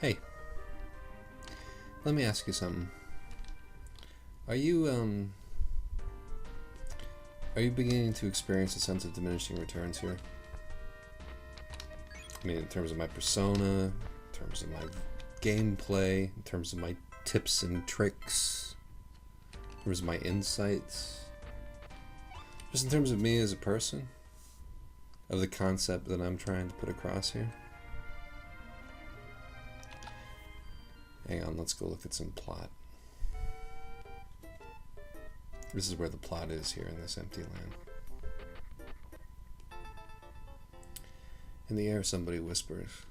Hey, let me ask you something. Are you beginning to experience a sense of diminishing returns here? I mean, in terms of my persona, in terms of my gameplay, in terms of my tips and tricks, in terms of my insights, just in terms of me as a person, of the concept that I'm trying to put across here. Hang on, let's go look at some plot. This is where the plot is here in this empty land. In the air, somebody whispers.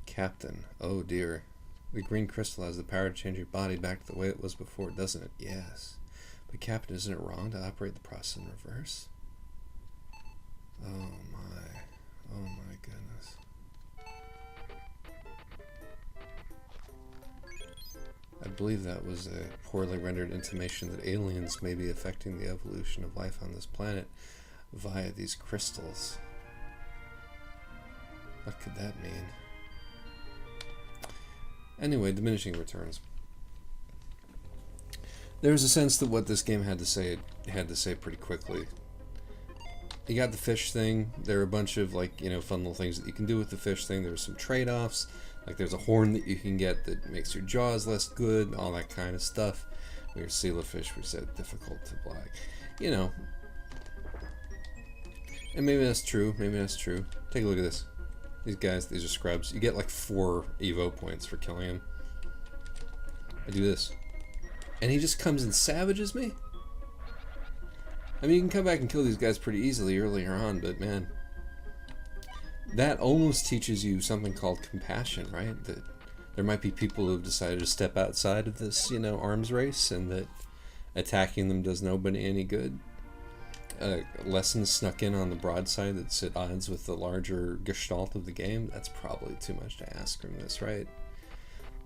Captain, oh dear. The green crystal has the power to change your body back to the way it was before, doesn't it? Yes. But Captain, isn't it wrong to operate the process in reverse? Oh my goodness. I believe that was a poorly rendered intimation that aliens may be affecting the evolution of life on this planet via these crystals. What could that mean? Anyway, diminishing returns. There's a sense that what this game had to say, it had to say pretty quickly. You got the fish thing. There are a bunch of, like, fun little things that you can do with the fish thing. There's some trade-offs. Like, there's a horn that you can get that makes your jaws less good, all that kind of stuff. Your sealerfish, which is difficult to black. And maybe that's true. Maybe that's true. Take a look at this. These guys, these are scrubs. You get like 4 E.V.O points for killing him. I do this. And he just comes and savages me? I mean, you can come back and kill these guys pretty easily earlier on, but man, that almost teaches you something called compassion, right? That there might be people who have decided to step outside of this, arms race, and that attacking them does nobody any good. Lessons snuck in on the broadside that's at odds with the larger gestalt of the game. That's probably too much to ask from this, right?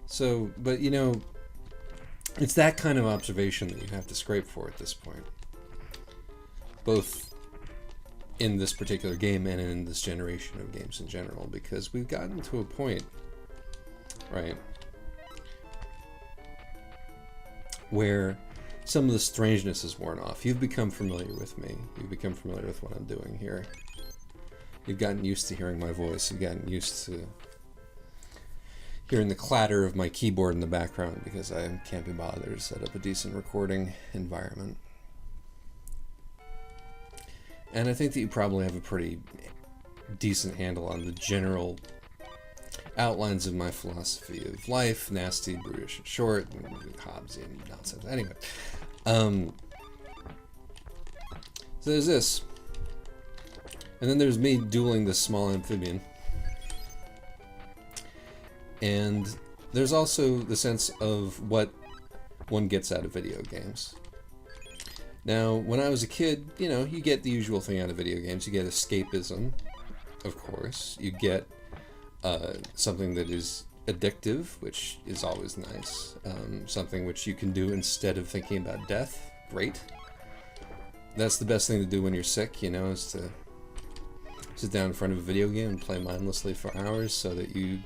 So, but it's that kind of observation that you have to scrape for at this point. Both in this particular game and in this generation of games in general, because we've gotten to a point, right, where some of the strangeness is worn off. You've become familiar with me. You've become familiar with what I'm doing here. You've gotten used to hearing my voice. You've gotten used to hearing the clatter of my keyboard in the background because I can't be bothered to set up a decent recording environment. And I think that you probably have a pretty decent handle on the general outlines of my philosophy of life, nasty, brutish, and short, and Hobbesian nonsense. Anyway, so there's this, and then there's me dueling this small amphibian, and there's also the sense of what one gets out of video games. Now, when I was a kid, you get the usual thing out of video games. You get escapism, of course. You get something that is addictive, which is always nice. Something which you can do instead of thinking about death. Great. That's the best thing to do when you're sick, is to sit down in front of a video game and play mindlessly for hours so that you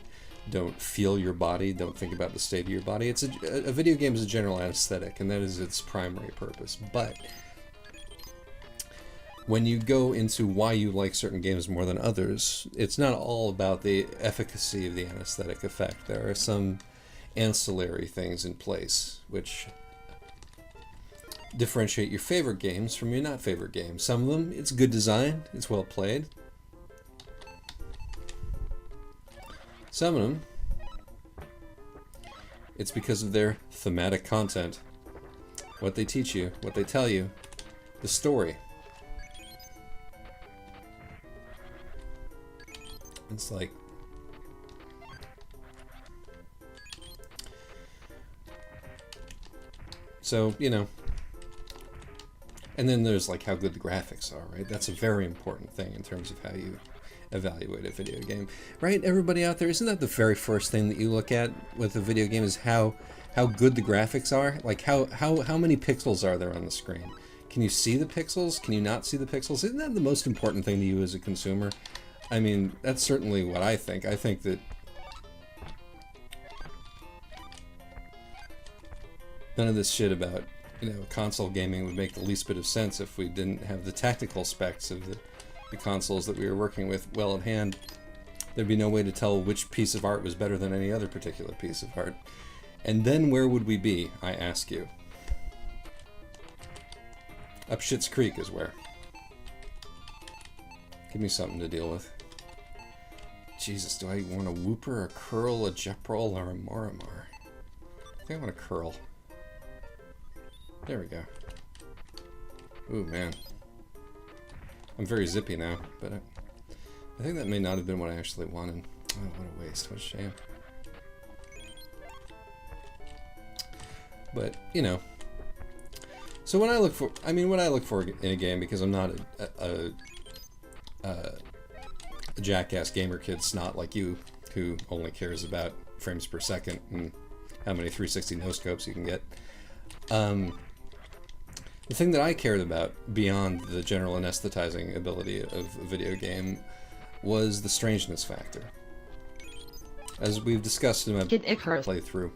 don't feel your body, don't think about the state of your body. It's a video game is a general anesthetic, and that is its primary purpose. But when you go into why you like certain games more than others, it's not all about the efficacy of the anesthetic effect. There are some ancillary things in place which differentiate your favorite games from your not favorite games. Some of them, it's good design, it's well played. Some of them, it's because of their thematic content. What they teach you, what they tell you, the story. It's like, so, and then there's like how good the graphics are, right? That's a very important thing in terms of how you evaluate a video game, right? Everybody out there, isn't that the very first thing that you look at with a video game is how good the graphics are? Like how many pixels are there on the screen? Can you see the pixels? Can you not see the pixels? Isn't that the most important thing to you as a consumer? I mean, that's certainly what I think. I think that none of this shit about, you know, console gaming would make the least bit of sense if we didn't have the tactical specs of the consoles that we were working with well at hand. There'd be no way to tell which piece of art was better than any other particular piece of art. And then where would we be, I ask you? Up Schitt's Creek is where. Give me something to deal with. Jesus, do I want a Whooper, a Curl, a Jeprol, or a Moramar? I think I want a Curl. There we go. Ooh, man. I'm very zippy now, but I think that may not have been what I actually wanted. Oh, what a waste. What a shame. But, you know. So when I look for... I mean, what I look for in a game, because I'm not a jackass gamer kid snot like you, who only cares about frames per second and how many 360 no-scopes you can get. The thing that I cared about, beyond the general anesthetizing ability of a video game, was the strangeness factor. As we've discussed in my playthrough,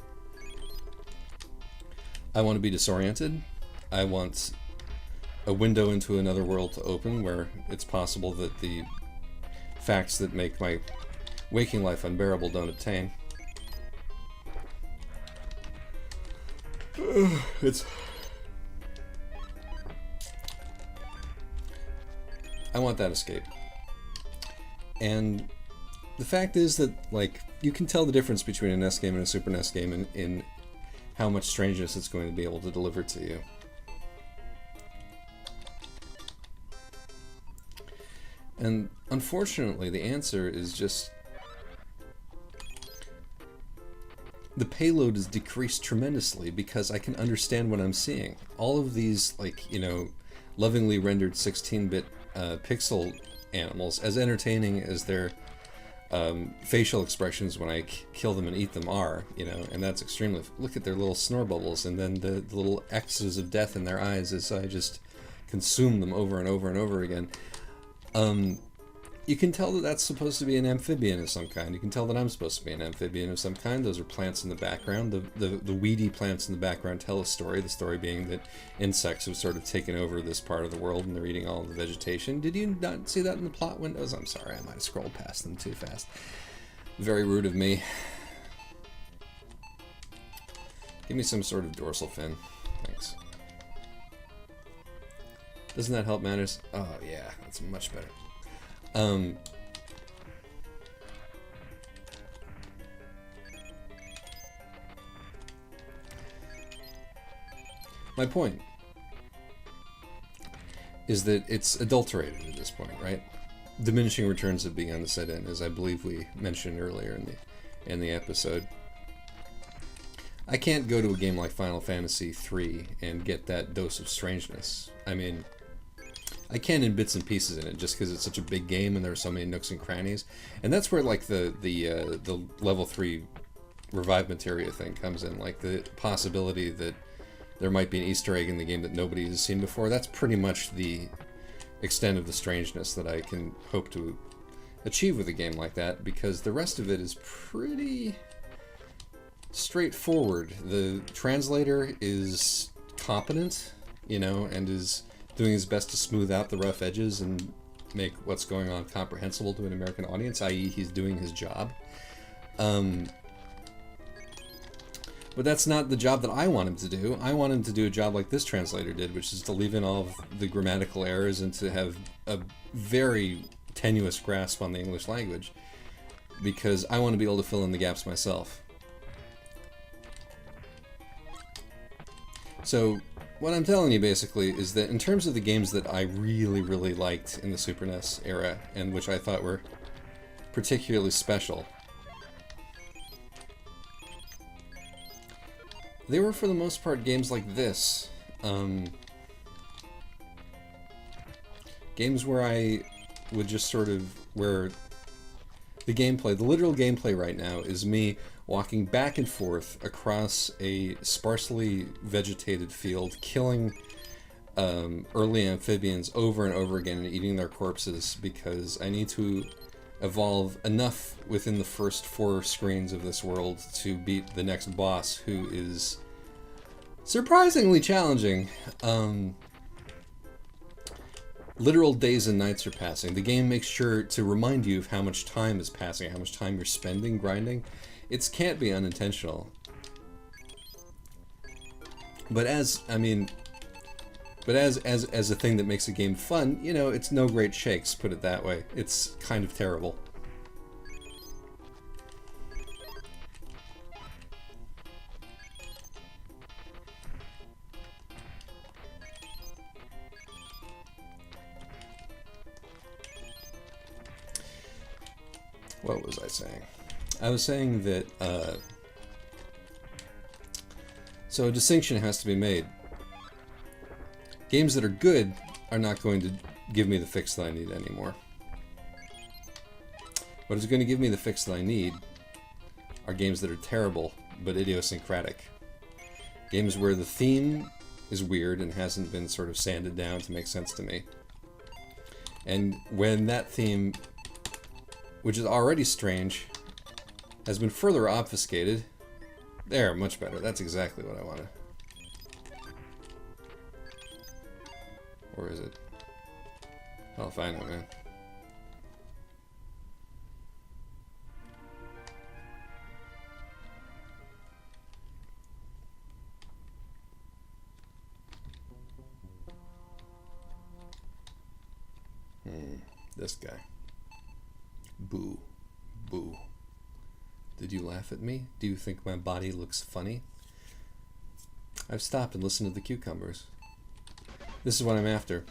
I want to be disoriented. I want a window into another world to open where it's possible that the facts that make my waking life unbearable don't obtain. I want that escape. And the fact is that, like, you can tell the difference between a NES game and a Super NES game in how much strangeness it's going to be able to deliver to you. And unfortunately, the answer is just... the payload is decreased tremendously because I can understand what I'm seeing. All of these, like, you know, lovingly rendered 16-bit pixel animals, as entertaining as their facial expressions when I kill them and eat them are, you know, and that's extremely... look at their little snore bubbles and then the little X's of death in their eyes as I just consume them over and over and over again. You can tell that that's supposed to be an amphibian of some kind. You can tell that I'm supposed to be an amphibian of some kind. Those are plants in the background. The weedy plants in the background tell a story, the story being that insects have sort of taken over this part of the world and they're eating all of the vegetation. Did you not see that in the plot windows? I'm sorry, I might have scrolled past them too fast. Very rude of me. Give me some sort of dorsal fin. Thanks. Doesn't that help matters? Oh yeah, that's much better. My point is that it's adulterated at this point, right? Diminishing returns have begun to set in, as I believe we mentioned earlier in the episode. I can't go to a game like Final Fantasy III and get that dose of strangeness. I mean, I can in bits and pieces in it, just because it's such a big game and there are so many nooks and crannies, and that's where like the level 3 revive materia thing comes in, like the possibility that there might be an Easter egg in the game that nobody has seen before. That's pretty much the extent of the strangeness that I can hope to achieve with a game like that, because the rest of it is pretty straightforward. The translator is competent, you know, and is doing his best to smooth out the rough edges and make what's going on comprehensible to an American audience, i.e. he's doing his job. But that's not the job that I want him to do. I want him to do a job like this translator did, which is to leave in all of the grammatical errors and to have a very tenuous grasp on the English language, because I want to be able to fill in the gaps myself. So what I'm telling you basically is that in terms of the games that I really, really liked in the Super NES era, and which I thought were particularly special, they were for the most part games like this. Games where I would just sort of, where the gameplay, the literal gameplay right now is me walking back and forth across a sparsely vegetated field, killing early amphibians over and over again and eating their corpses because I need to evolve enough within the first 4 screens of this world to beat the next boss, who is surprisingly challenging. Literal days and nights are passing. The game makes sure to remind you of how much time is passing, how much time you're spending grinding. It can't be unintentional. But as a thing that makes a game fun, you know, it's no great shakes, put it that way. It's kind of terrible. What was I saying? I was saying that, so a distinction has to be made. Games that are good are not going to give me the fix that I need anymore. What is going to give me the fix that I need are games that are terrible, but idiosyncratic. Games where the theme is weird and hasn't been sort of sanded down to make sense to me. And when that theme, which is already strange, has been further obfuscated. There, much better. That's exactly what I wanted. Or is it? I'll find it, man. This guy. Boo. Boo. Did you laugh at me? Do you think my body looks funny? I've stopped and listened to the cucumbers. This is what I'm after.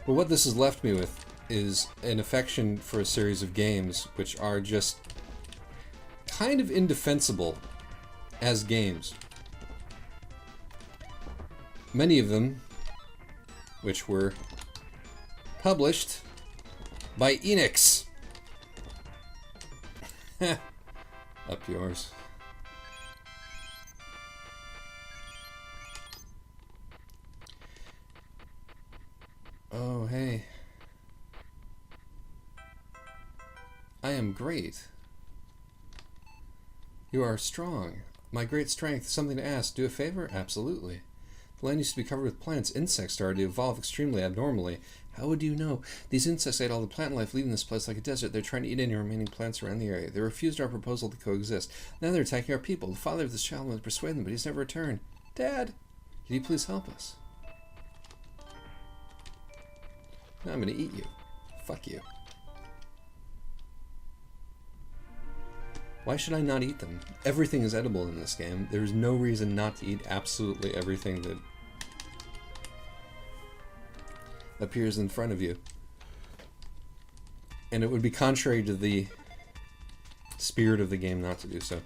But what this has left me with is an affection for a series of games which are just kind of indefensible as games. Many of them, which were published by Enix. Up yours. Oh, hey. I am great. You are strong. My great strength. Something to ask. Do a favor? Absolutely. The land used to be covered with plants. Insects started to evolve extremely abnormally. How would you know? These insects ate all the plant life, leaving this place like a desert. They're trying to eat any remaining plants around the area. They refused our proposal to coexist. Now they're attacking our people. The father of this child wanted to persuade them, but he's never returned. Dad, can you please help us? Now I'm gonna eat you. Fuck you. Why should I not eat them? Everything is edible in this game. There's no reason not to eat absolutely everything that appears in front of you. And it would be contrary to the spirit of the game not to do so.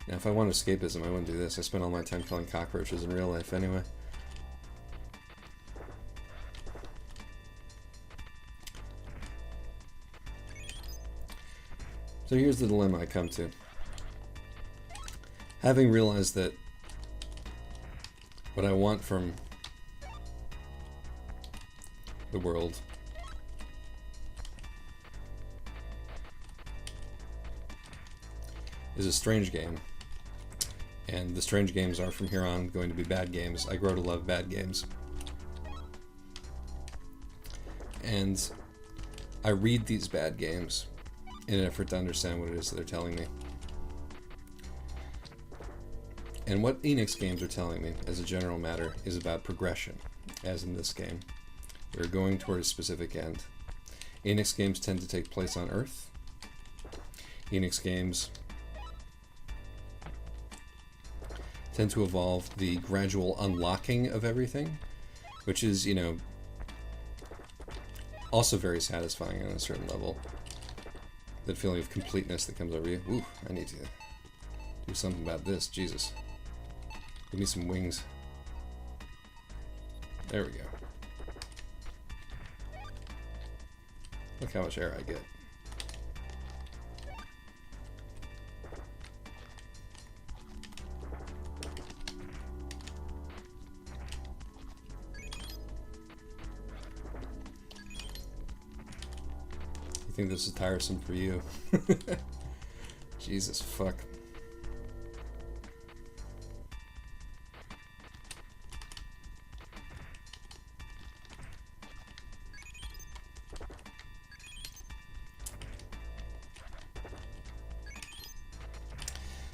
Now, if I want escapism, I wouldn't do this. I spend all my time killing cockroaches in real life anyway. So here's the dilemma I come to. Having realized that what I want from the world is a strange game, and the strange games are from here on going to be bad games. I grow to love bad games, and I read these bad games in an effort to understand what it is that they're telling me. And what Enix games are telling me, as a general matter, is about progression, as in this game. We're going toward a specific end. Enix games tend to take place on Earth. Enix games tend to involve the gradual unlocking of everything, which is, you know, also very satisfying on a certain level. That feeling of completeness that comes over you. Ooh, I need to do something about this. Jesus. Give me some wings. There we go. Look how much air I get. You think this is tiresome for you? Jesus fuck.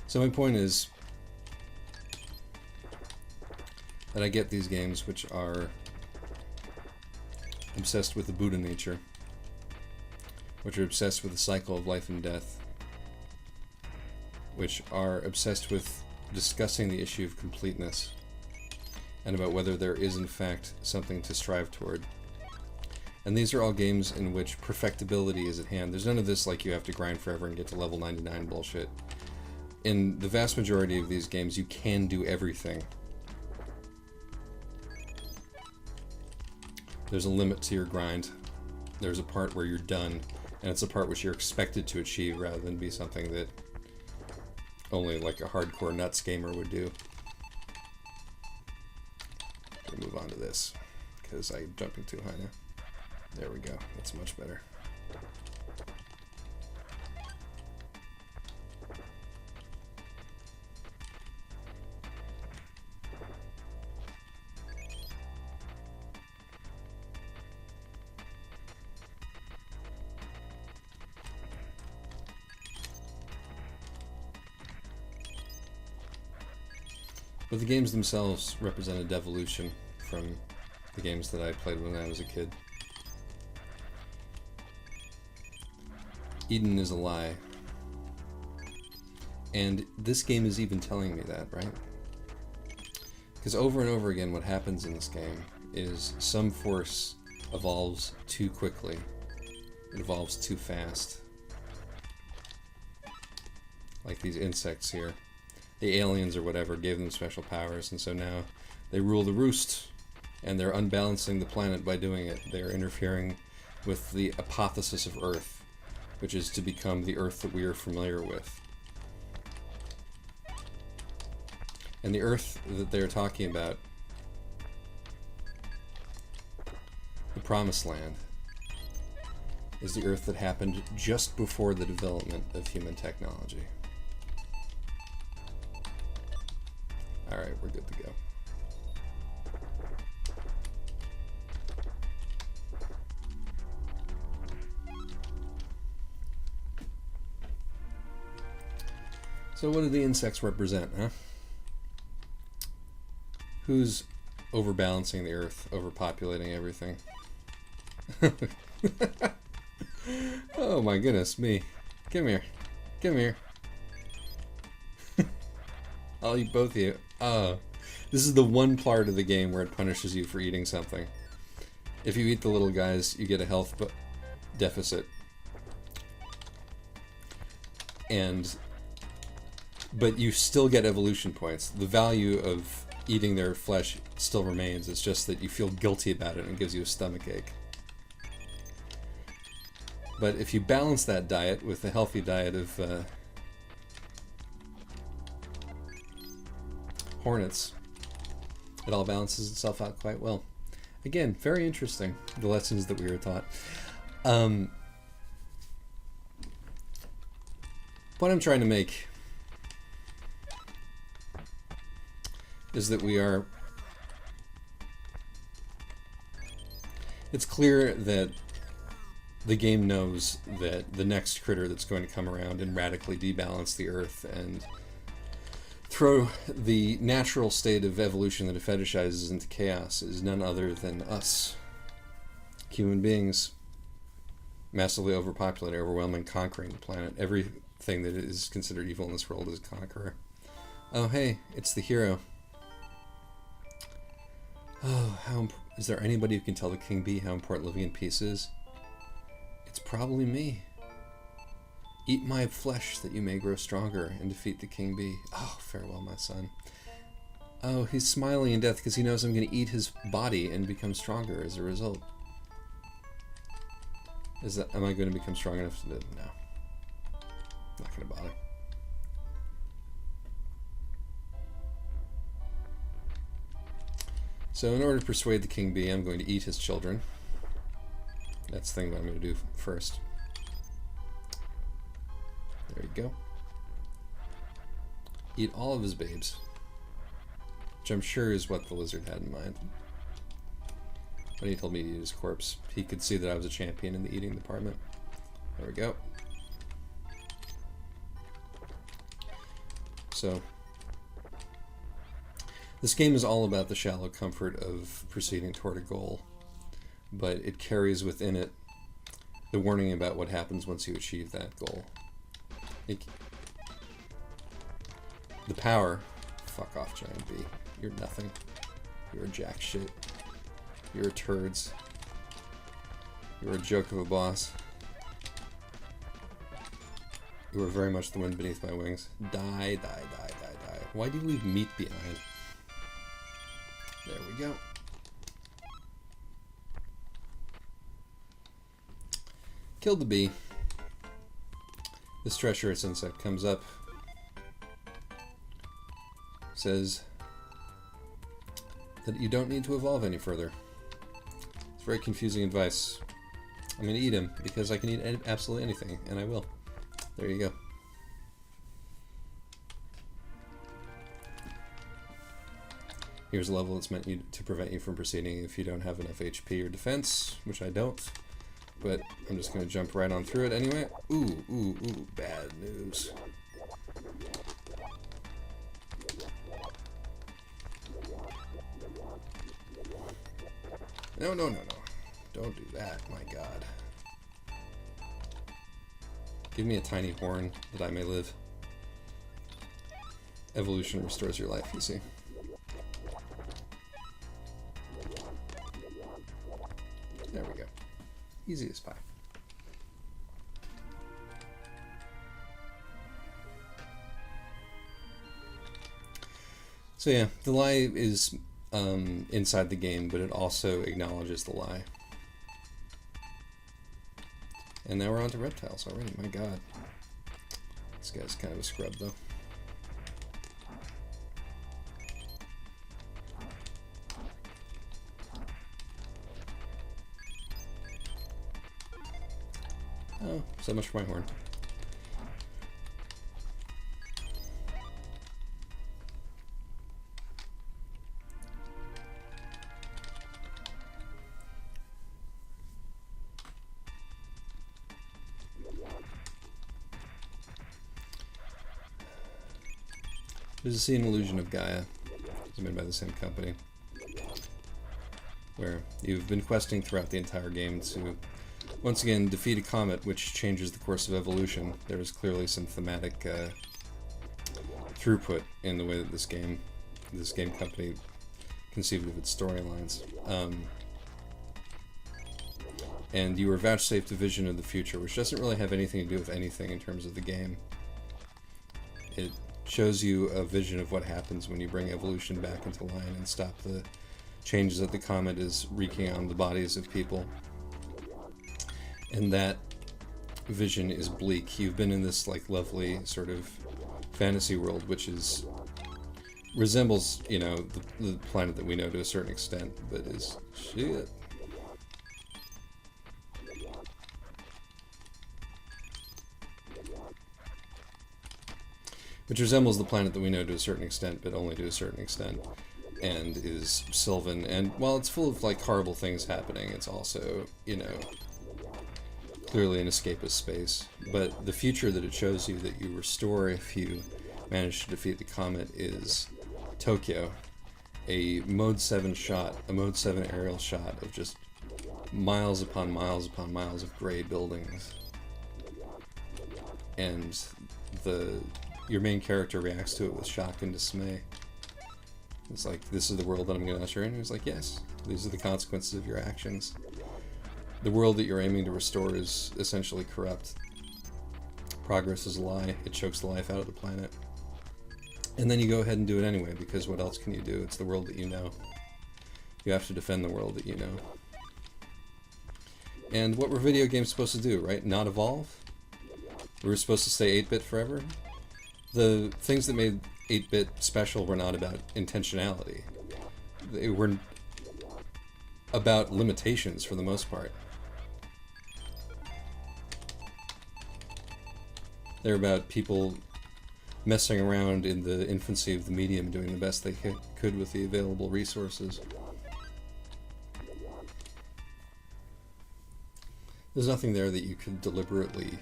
So my point is that I get these games which are obsessed with the Buddha nature, which are obsessed with the cycle of life and death, which are obsessed with discussing the issue of completeness and about whether there is in fact something to strive toward. And these are all games in which perfectibility is at hand. There's none of this like you have to grind forever and get to level 99 bullshit. In the vast majority of these games, you can do everything. There's a limit to your grind. There's a part where you're done, and it's a part which you're expected to achieve rather than be something that only like a hardcore nuts gamer would do. Gonna move on to this, because I'm jumping too high now. There we go, that's much better. But the games themselves represent a devolution from the games that I played when I was a kid. Eden is a lie. And this game is even telling me that, right? Because over and over again what happens in this game is some force evolves too quickly. It evolves too fast. Like these insects here. The aliens or whatever gave them special powers, and so now they rule the roost, and they're unbalancing the planet by doing it. They're interfering with the apotheosis of Earth, which is to become the Earth that we are familiar with. And the Earth that they're talking about, the Promised Land, is the Earth that happened just before the development of human technology. Alright, we're good to go. So what do the insects represent, huh? Who's overbalancing the Earth, overpopulating everything? Oh my goodness, me. Come here. Come here. I'll eat both of you. This is the one part of the game where it punishes you for eating something. If you eat the little guys, you get a health deficit. But you still get evolution points. The value of eating their flesh still remains. It's just that you feel guilty about it and it gives you a stomachache. But if you balance that diet with a healthy diet of hornets, it all balances itself out quite well. Again, very interesting, the lessons that we were taught. What I'm trying to make is that it's clear that the game knows that the next critter that's going to come around and radically debalance the Earth and throw the natural state of evolution that it fetishizes into chaos is none other than us. Human beings, massively overpopulated, overwhelming, conquering the planet. Everything that is considered evil in this world is a conqueror. Oh hey, it's the hero. Oh, is there anybody who can tell the King Bee how important living in peace is? It's probably me. Eat my flesh that you may grow stronger and defeat the King Bee. Oh, farewell, my son. Oh, he's smiling in death because he knows I'm going to eat his body and become stronger as a result. Am I going to become strong enough to do it? No. Not going to bother. So in order to persuade the King Bee, I'm going to eat his children. That's the thing that I'm going to do first. There you go. Eat all of his babes. Which I'm sure is what the lizard had in mind. When he told me to eat his corpse, he could see that I was a champion in the eating department. There we go. So, this game is all about the shallow comfort of proceeding toward a goal, but it carries within it the warning about what happens once you achieve that goal. The power... Fuck off, Giant B. You're nothing. You're a jack shit. You're a turds. You're a joke of a boss. You are very much the wind beneath my wings. Die, die, die, die, die. Why do you leave meat behind? There we go. Killed the bee. This treacherous insect comes up. Says that you don't need to evolve any further. It's very confusing advice. I'm going to eat him because I can eat absolutely anything, and I will. There you go. Here's a level that's meant to prevent you from proceeding if you don't have enough HP or defense, which I don't. But I'm just going to jump right on through it anyway. Ooh, ooh, ooh, bad news. No, no, no, no. Don't do that, my god. Give me a tiny horn that I may live. Evolution restores your life, you see. There we go. Easy as pie. So yeah, the lie is inside the game, but it also acknowledges the lie. And now we're on to reptiles already, my god. This guy's kind of a scrub though. Oh, so much for my horn. There's a scene Illusion of Gaia. It's made by the same company. Where you've been questing throughout the entire game to once again defeat a comet which changes the course of evolution. There is clearly some thematic throughput in the way that this game company conceived of its storylines. And you were vouchsafed a vision of the future, which doesn't really have anything to do with anything in terms of the game. It shows you a vision of what happens when you bring evolution back into line and stop the changes that the comet is wreaking on the bodies of people. And that vision is bleak. You've been in this like lovely sort of fantasy world, which is resembles, you know, the planet that we know to a certain extent, but is shit. Which resembles the planet that we know to a certain extent, but only to a certain extent, and is sylvan. And while it's full of like horrible things happening, it's also, you know, clearly an escapist space. But the future that it shows you that you restore if you manage to defeat the comet is Tokyo. A Mode 7 shot, a Mode 7 aerial shot of just miles upon miles upon miles of gray buildings. And your main character reacts to it with shock and dismay. It's like, this is the world that I'm going to usher in. And he's like, yes, these are the consequences of your actions. The world that you're aiming to restore is essentially corrupt. Progress is a lie. It chokes the life out of the planet. And then you go ahead and do it anyway, because what else can you do? It's the world that you know. You have to defend the world that you know. And what were video games supposed to do, right? Not evolve? We were supposed to stay 8-bit forever? The things that made 8-bit special were not about intentionality. They were about limitations for the most part. They're about people messing around in the infancy of the medium and doing the best they could with the available resources. There's nothing there that you could deliberately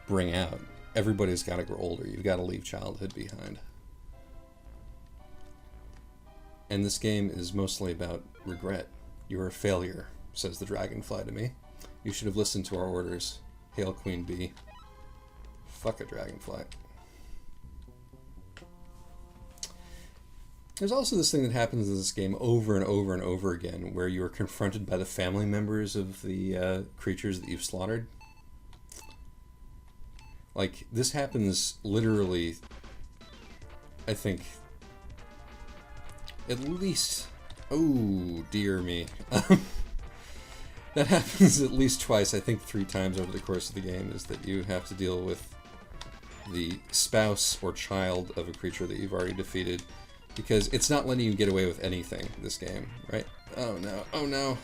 bring out. Everybody's got to grow older. You've got to leave childhood behind. And this game is mostly about regret. You're a failure, says the dragonfly to me. You should have listened to our orders. Hail Queen Bee. Fuck a dragonfly. There's also this thing that happens in this game over and over and over again, where you are confronted by the family members of the creatures that you've slaughtered. Like, this happens literally, I think, at least... Oh, dear me. That happens at least twice, I think 3 times over the course of the game, is that you have to deal with the spouse or child of a creature that you've already defeated, because it's not letting you get away with anything, this game, right? Oh no, oh no.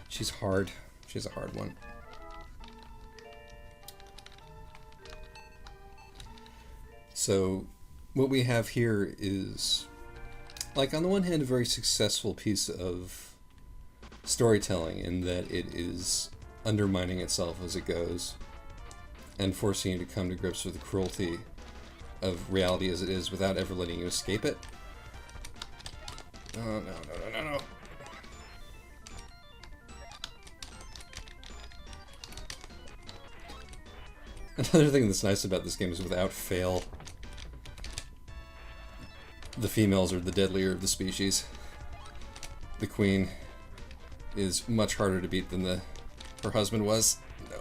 She's hard. She's a hard one. So, what we have here is, like, on the one hand, a very successful piece of storytelling in that it is undermining itself as it goes and forcing you to come to grips with the cruelty of reality as it is without ever letting you escape it. Oh, no, no, no, no, no. Another thing that's nice about this game is without fail, the females are the deadlier of the species. The queen is much harder to beat than her husband was. No.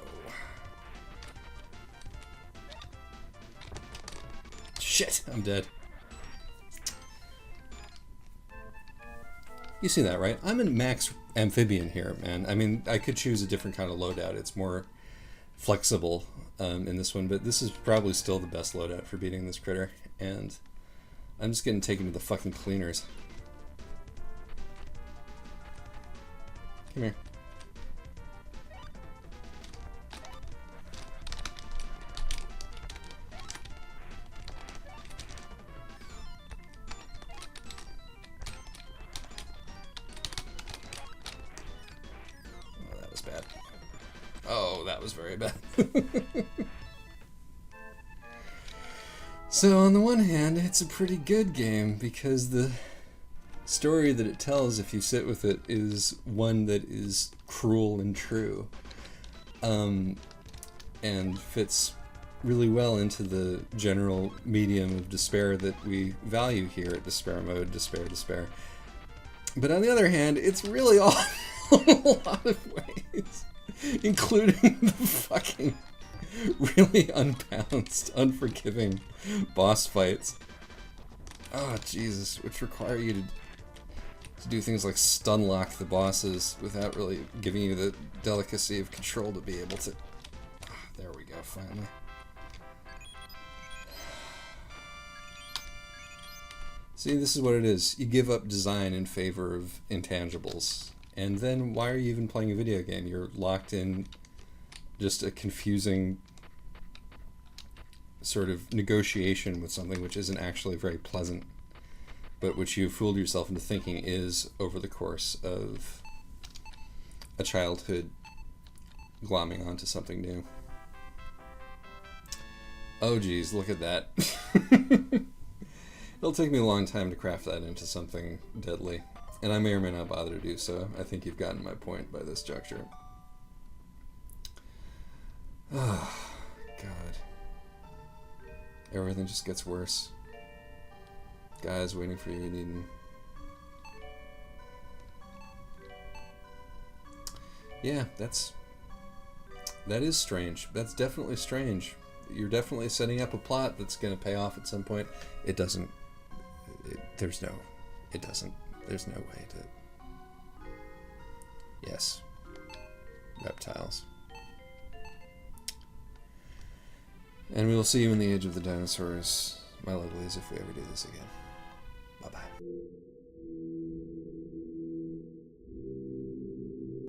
Shit, I'm dead. You see that, right? I'm in max amphibian here, man. I mean, I could choose a different kind of loadout. It's more flexible in this one, but this is probably still the best loadout for beating this critter, and I'm just getting taken to the fucking cleaners. Come here. Oh, that was bad. Oh, that was very bad. So, on the one hand, it's a pretty good game because the story that it tells, if you sit with it, is one that is cruel and true, and fits really well into the general medium of despair that we value here at Despair Mode, Despair. But on the other hand, it's really awful in a lot of ways, including the fucking really unbalanced, unforgiving boss fights. Oh, Jesus, which require you to do things like stun lock the bosses without really giving you the delicacy of control to be able to... there we go, finally. See, this is what it is. You give up design in favor of intangibles. And then why are you even playing a video game? You're locked in just a confusing sort of negotiation with something which isn't actually very pleasant, but which you've fooled yourself into thinking is, over the course of a childhood, glomming onto something new. Oh geez, look at that. It'll take me a long time to craft that into something deadly, and I may or may not bother to do so. I think you've gotten my point by this juncture. Oh, God. Everything just gets worse. Guys waiting for you in Eden. Yeah, that is strange. That's definitely strange. You're definitely setting up a plot that's going to pay off at some point. It doesn't. There's no way to. Yes. Reptiles. And we will see you in the age of the dinosaurs, my lovelies, if we ever do this again. Bye-bye.